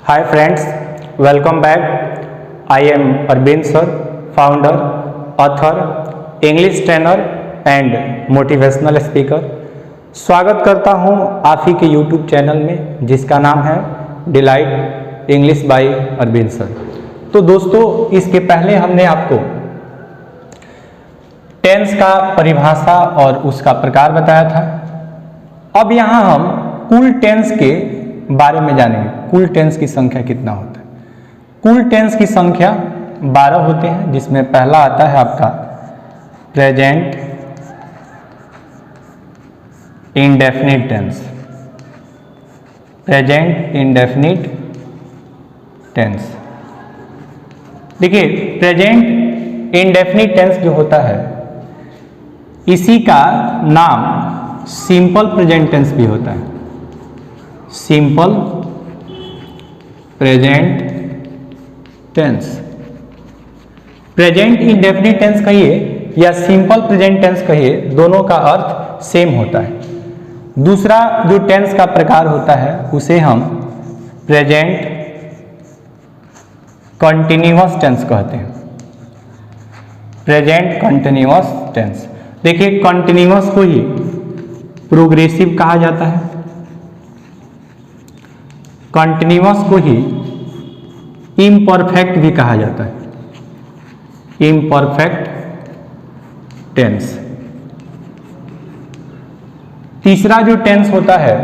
Hi friends, welcome back. I am Arvind sir, founder, author, English trainer and motivational speaker. स्वागत करता हूं आप ही के YouTube चैनल में जिसका नाम है delight English by Arvind sir. तो दोस्तों, इसके पहले हमने आपको टेंस का परिभाषा और उसका प्रकार बताया था। अब यहाँ हम कुल टेंस के बारे में जानेंगे। कुल टेंस की संख्या कितना होता है? कुल टेंस की संख्या 12 होते हैं, जिसमें पहला आता है आपका present indefinite tense. Present indefinite tense. देखिए, प्रेजेंट इंडेफिनिट टेंस जो होता है इसी का नाम सिंपल प्रेजेंट टेंस भी होता है। Simple present tense. Present indefinite tense कहिए या सिंपल प्रेजेंट टेंस कहिए, दोनों का अर्थ सेम होता है। दूसरा जो टेंस का प्रकार होता है उसे हम प्रेजेंट कंटिन्यूअस टेंस कहते हैं। Present continuous tense. देखिए, कंटिन्यूअस को ही प्रोग्रेसिव कहा जाता है। कंटिन्यूअस को ही इम्परफेक्ट भी कहा जाता है। Imperfect tense. तीसरा जो टेंस होता है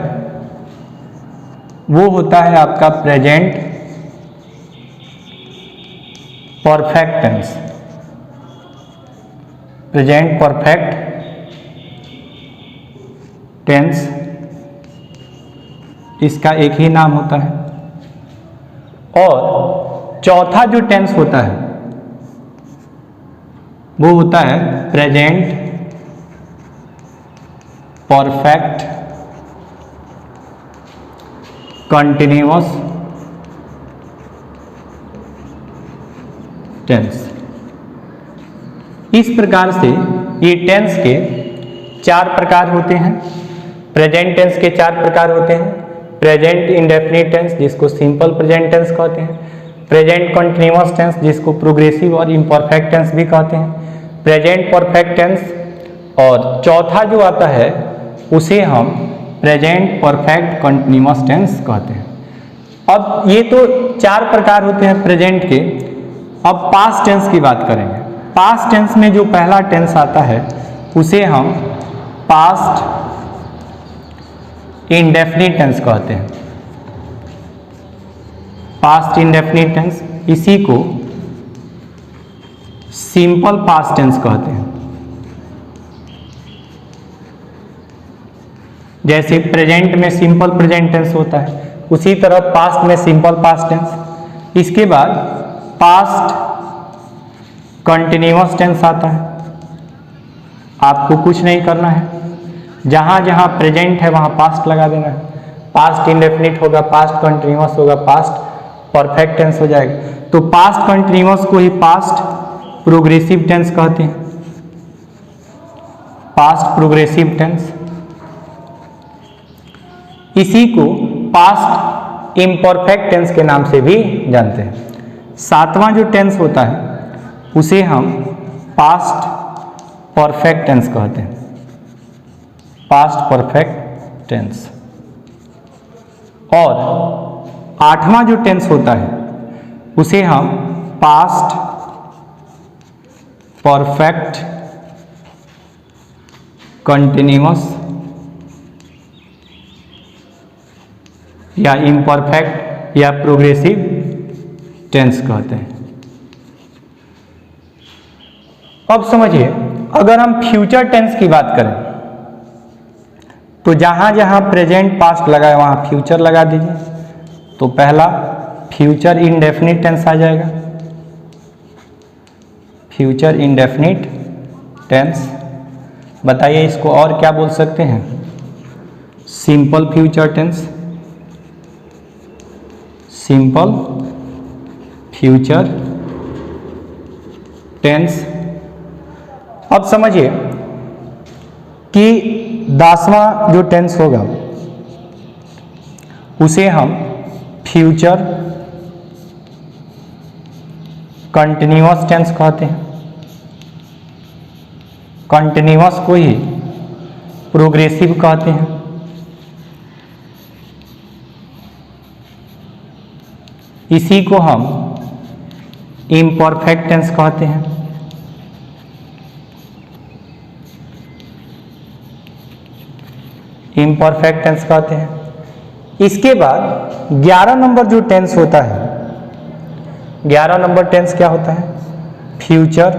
वो होता है आपका present perfect tense. Present perfect tense, इसका एक ही नाम होता है। और चौथा जो टेंस होता है वो होता है प्रेजेंट परफेक्ट कंटिन्यूअस टेंस। इस प्रकार से ये टेंस के 4 प्रकार होते हैं। प्रेजेंट टेंस के 4 प्रकार होते हैं। प्रेजेंट इंडेफिनिट टेंस, जिसको सिंपल प्रेजेंट टेंस कहते हैं। प्रेजेंट कंटिन्यूअस टेंस, जिसको प्रोग्रेसिव और इम्परफेक्ट टेंस भी कहते हैं। प्रेजेंट परफेक्ट टेंस, और चौथा जो आता है उसे हम प्रेजेंट परफेक्ट कंटिन्यूअस टेंस कहते हैं। अब ये तो 4 प्रकार होते हैं प्रेजेंट के। अब पास्ट टेंस की बात करेंगे। पास्ट टेंस में जो पहला टेंस आता है उसे हम पास्ट इंडेफिनिट टेंस कहते हैं। पास्ट इंडेफिनिट टेंस, इसी को सिंपल पास्ट टेंस कहते हैं। जैसे प्रेजेंट में सिंपल प्रेजेंट टेंस होता है, उसी तरह पास्ट में सिंपल पास्ट टेंस। इसके बाद पास्ट कंटिन्यूअस टेंस आता है। आपको कुछ नहीं करना है, जहां जहां प्रेजेंट है वहां पास्ट लगा देना है। पास्ट इंडेफिनिट होगा, पास्ट कंटिन्यूअस होगा, पास्ट परफेक्ट टेंस हो जाएगा। तो पास्ट कंटिन्यूअस को ही पास्ट प्रोग्रेसिव टेंस कहते हैं। Past progressive tense. इसी को पास्ट इम्परफेक्ट टेंस के नाम से भी जानते हैं। 7वां जो टेंस होता है उसे हम पास्ट परफेक्ट टेंस कहते हैं। Past perfect tense. और 8वां जो टेंस होता है उसे हम पास्ट परफेक्ट कंटिन्यूअस या इम्परफेक्ट या प्रोग्रेसिव टेंस कहते हैं। अब समझिए, अगर हम फ्यूचर टेंस की बात करें तो जहां जहां प्रेजेंट पास्ट लगा है वहां फ्यूचर लगा दीजिए। तो पहला फ्यूचर इंडेफिनिट टेंस आ जाएगा। Future indefinite tense. बताइए इसको और क्या बोल सकते हैं? Simple future tense. Simple future tense. अब समझिए कि 10वां जो टेंस होगा उसे हम फ्यूचर कंटिन्यूअस टेंस कहते हैं, कंटिन्यूअस को ही प्रोग्रेसिव कहते हैं। इसी को हम इम्परफेक्ट टेंस कहते हैं। इम्परफेक्ट टेंस कहते हैं। इसके बाद 11 नंबर जो टेंस होता है, 11 नंबर टेंस क्या होता है? फ्यूचर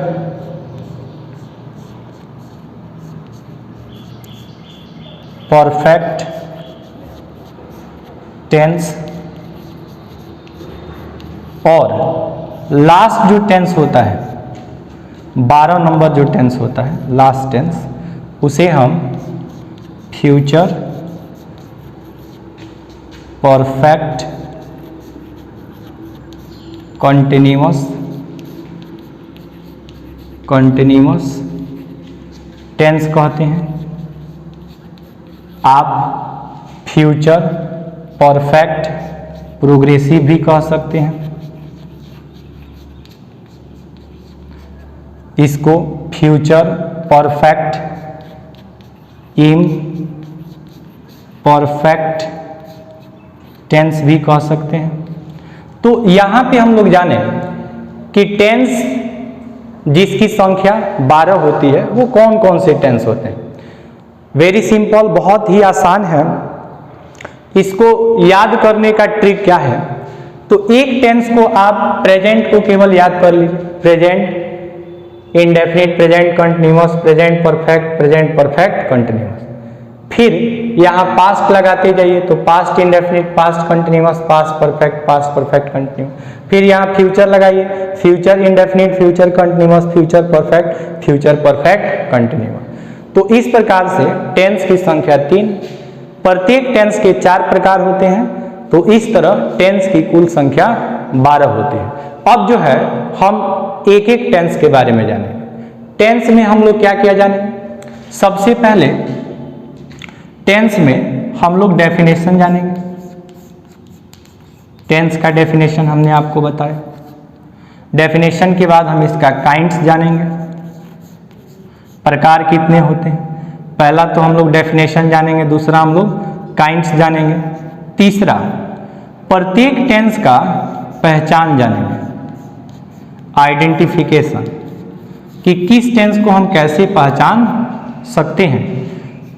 परफेक्ट टेंस, और लास्ट जो टेंस होता है, 12 नंबर जो टेंस होता है लास्ट टेंस, उसे हम फ्यूचर परफेक्ट कंटिन्यूअस टेंस कहते हैं। आप फ्यूचर परफेक्ट प्रोग्रेसिव भी कह सकते हैं। इसको फ्यूचर परफेक्ट इम्परफेक्ट टेंस भी कह सकते हैं। तो यहाँ पे हम लोग जाने कि टेंस जिसकी संख्या 12 होती है वो कौन कौन से टेंस होते हैं। वेरी सिंपल, बहुत ही आसान है। इसको याद करने का ट्रिक क्या है? तो एक टेंस को आप प्रेजेंट को केवल याद कर लीजिए, present indefinite, present continuous, present perfect continuous. फिर यहाँ पास्ट लगाते जाइए, तो past indefinite, past continuous, past perfect continuous. फिर यहाँ फ्यूचर लगाइए, future indefinite, future continuous, future perfect continuous. तो इस प्रकार से टेंस की संख्या 3, प्रत्येक टेंस के 4 प्रकार होते हैं। तो इस तरह टेंस की कुल संख्या 12 होती है। अब जो है हम एक एक टेंस के बारे में जानेंगे। टेंस में हम लोग क्या किया जाने, सबसे पहले टेंस में हम लोग डेफिनेशन जानेंगे। टेंस का डेफिनेशन हमने आपको बताया। डेफिनेशन के बाद हम इसका काइंड्स जानेंगे, प्रकार कितने होते हैं। पहला तो हम लोग डेफिनेशन जानेंगे, दूसरा हम लोग काइंड्स जानेंगे, तीसरा प्रत्येक टेंस का पहचान जानेंगे, आइडेंटिफिकेशन, कि किस टेंस को हम कैसे पहचान सकते हैं।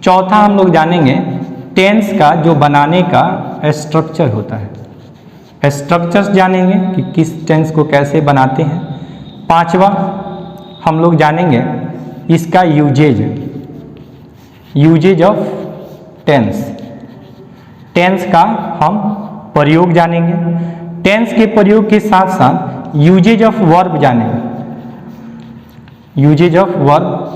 चौथा हम लोग जानेंगे टेंस का जो बनाने का स्ट्रक्चर होता है, स्ट्रक्चर्स जानेंगे कि किस टेंस को कैसे बनाते हैं। पांचवा हम लोग जानेंगे इसका यूजेज ऑफ टेंस, टेंस का हम प्रयोग जानेंगे। टेंस के प्रयोग के साथ साथ यूजेज ऑफ वर्ब जानेंगे, यूजेज ऑफ वर्ब,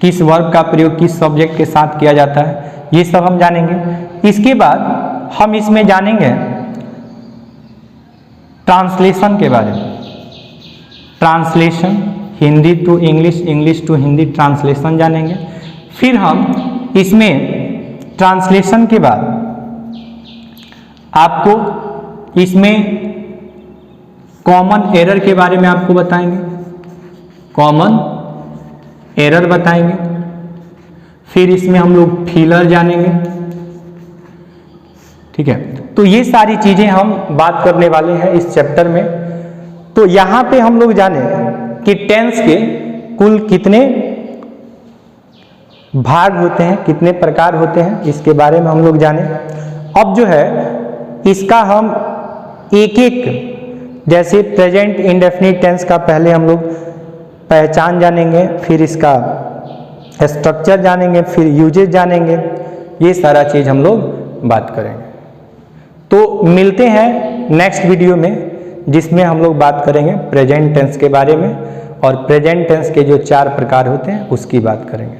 किस वर्ब का प्रयोग किस सब्जेक्ट के साथ किया जाता है, ये सब हम जानेंगे। इसके बाद हम इसमें जानेंगे ट्रांसलेशन के बारे में, translation Hindi to English, English to Hindi translation जानेंगे। फिर हम इसमें ट्रांसलेशन के बाद आपको इसमें कॉमन एरर के बारे में आपको बताएंगे, कॉमन एरर बताएंगे। फिर इसमें हम लोग फिलर जानेंगे, ठीक है। तो ये सारी चीजें हम बात करने वाले हैं इस चैप्टर में। तो यहाँ पे हम लोग जाने कि टेंस के कुल कितने भाग होते हैं, कितने प्रकार होते हैं, इसके बारे में हम लोग जाने। अब जो है इसका हम एक एक, जैसे प्रेजेंट इंडेफिनिट टेंस का पहले हम लोग पहचान जानेंगे, फिर इसका स्ट्रक्चर जानेंगे, फिर यूजेज जानेंगे, ये सारा चीज़ हम लोग बात करेंगे। तो मिलते हैं नेक्स्ट वीडियो में, जिसमें हम लोग बात करेंगे प्रेजेंट टेंस के बारे में, और प्रेजेंट टेंस के जो 4 प्रकार होते हैं उसकी बात करेंगे।